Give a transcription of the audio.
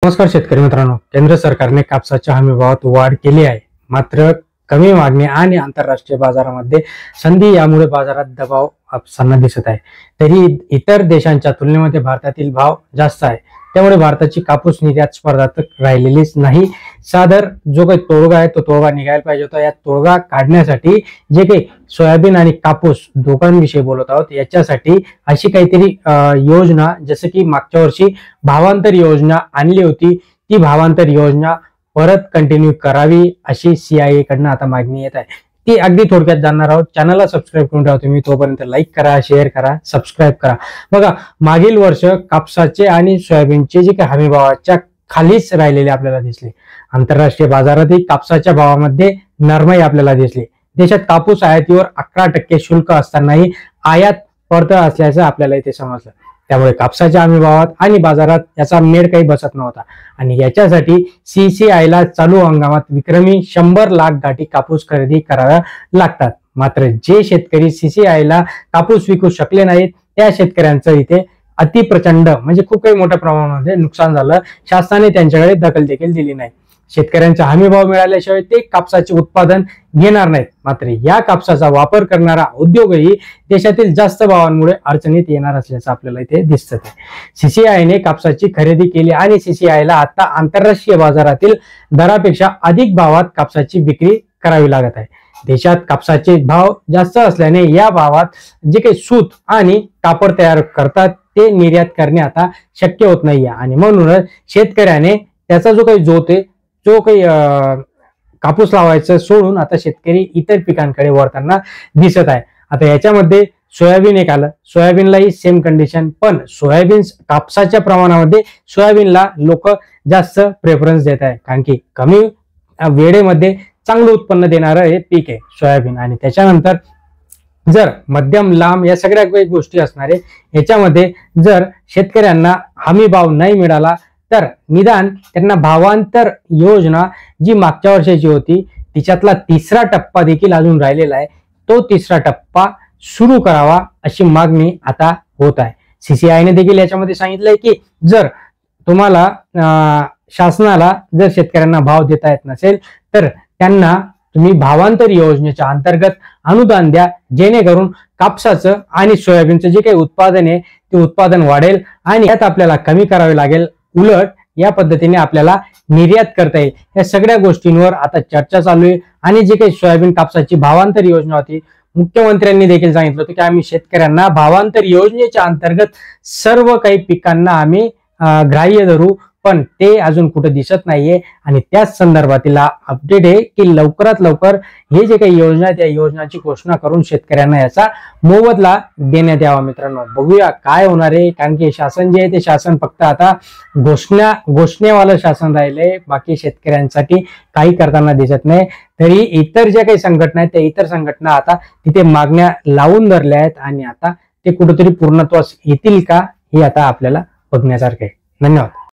नमस्कार शेतकरी मित्रांनो, केंद्र सरकारने कापसाच्या हमीभावात वाढ केली आहे. मात्र कमी मागणी आणि आंतरराष्ट्रीय बाजारामध्ये संधी यामुळे बाजारात दबाव असताना दिसत आहे. तरी इतर देशांच्या तुलनेमध्ये भारतातील भाव जास्त आहे, त्यामुळे भारताची कापूस निर्यात स्पर्धात्मक राहिलेलीच नाही. सादर जो काही तोडगा आहे तो तोडगा निघायला पाहिजे होता. या तोडगा काढण्यासाठी जे काही सोयाबीन आणि कापूस दोघांविषयी बोलत आहोत, याच्यासाठी अशी काहीतरी योजना, जसं की मागच्या वर्षी भावांतर योजना आणली होती, ती भावांतर योजना परत कंटिन्यू करावी अशी CIA कडनं आता मागणी येत आहे. ती अगदी थोडक्यात जाणणार आहोत. चॅनलला सबस्क्राईब करून ठेवा तुम्ही. तोपर्यंत लाईक करा, शेअर करा, सबस्क्राईब करा. बघा, मागील वर्ष कापसाचे आणि सोयाबीनचे जे काही हमीभावाच्या खालीच राहिलेले आपल्याला दिसले. आंतरराष्ट्रीय बाजारातही कापसाच्या भावामध्ये नरमाई आपल्याला दिसली. देशात कापूस आयातीवर 11% शुल्क असतानाही आयात परत असल्याचं आपल्याला इथे समजलं. त्यामुळे कापसाच्या हमीभावात आणि बाजारात याचा मेळ काही बसत नव्हता आणि याच्यासाठी CCI ला चालू हंगामात विक्रमी 100 लाख गाठी कापूस खरेदी कराव्या लागतात. मात्र जे शेतकरी CCI ला कापूस विकू शकले नाहीत, त्या शेतकऱ्यांचं इथे अतिप्रचंड म्हणजे खूप काही मोठ्या प्रमाणामध्ये नुकसान झालं. शासनाने त्यांच्याकडे दखल देखील दिली नाही. शेतकऱ्यांचा हमीभाव मिळाल्याशिवाय ते कापसाचे उत्पादन घेणार नाहीत. मात्र या कापसाचा वापर करणारा उद्योगही देशातील जास्त भावांमुळे अडचणीत येणार असल्याचं आपल्याला इथे दिसत आहे. CCI ने कापसाची खरेदी केली आणि CCI ला आता आंतरराष्ट्रीय बाजारातील दरापेक्षा अधिक भावात कापसाची विक्री करावी लागत आहे. देशात कापसाचे भाव जास्त असल्याने या भावात जे काही सूत आणि कापड तयार करतात ते निर्यात करणे आता शक्य होत नाहीये आणि म्हणूनच शेतकऱ्याने त्याचा जो काही जो काही कापूस लावायचं सोडून आता शेतकरी इतर पिकांकडे वळताना दिसत आहे. आता याच्यामध्ये सोयाबीन एक आलं. सोयाबीनलाही सेम कंडिशन, पण सोयाबीन कापसाच्या प्रमाणामध्ये सोयाबीनला लोक जास्त प्रेफरन्स देत आहे, कारण की कमी वेळेमध्ये चांगलं उत्पन्न देणारं हे पीक आहे सोयाबीन. आणि त्याच्यानंतर जर मध्यम लांब या सगळ्या काही गोष्टी असणारे, याच्यामध्ये जर शेतकऱ्यांना हमी भाव नाही मिळाला तर निदान त्यांना भावांतर योजना जी मागच्या वर्षाची होती तिच्यातला तिसरा टप्पा देखील अजून राहिलेला आहे, तो तिसरा टप्पा सुरू करावा अशी मागणी आता होत आहे. CCI ने देखील याच्यामध्ये सांगितलंय की जर तुम्हाला शासनाला जर शेतकऱ्यांना भाव देता येत नसेल तर त्यांना तुम्ही भावांतर योजनेच्या अंतर्गत अनुदान द्या, जेणेकरून कापसाचं आणि सोयाबीनचं जे काही उत्पादन आहे ते उत्पादन वाढेल आणि यात आपल्याला कमी करावे लागेल. उलट या पद्धतीने आपल्याला निर्यात करता येईल. या सगळ्या गोष्टींवर आता चर्चा चालू आहे. आणि जे काही सोयाबीन कापसाची भावांतर योजना होती, मुख्यमंत्र्यांनी देखील सांगितलं होतं की आम्ही शेतकऱ्यांना भावांतर योजनेच्या अंतर्गत सर्व काही पिकांना आम्ही ग्राह्य धरू, पण ते अजून कुठे दिसत नाहीये. आणि त्याच संदर्भातील अपडेट आहे की लवकरात लवकर हे जे काही योजना आहे त्या योजनाची घोषणा करून शेतकऱ्यांना याचा मोबदला देण्यात यावा. मित्रांनो, बघूया काय होणार आहे, कारण की शासन जे आहे ते शासन फक्त आता घोषणेवालं शासन राहिले, बाकी शेतकऱ्यांसाठी काही करताना दिसत नाही. तरी इतर ज्या काही संघटना आहेत त्या इतर संघटना आता तिथे मागण्या लावून धरल्या आहेत आणि आता ते कुठेतरी पूर्णत्वास येतील का हे आता आपल्याला बघण्यासारखं आहे. धन्यवाद.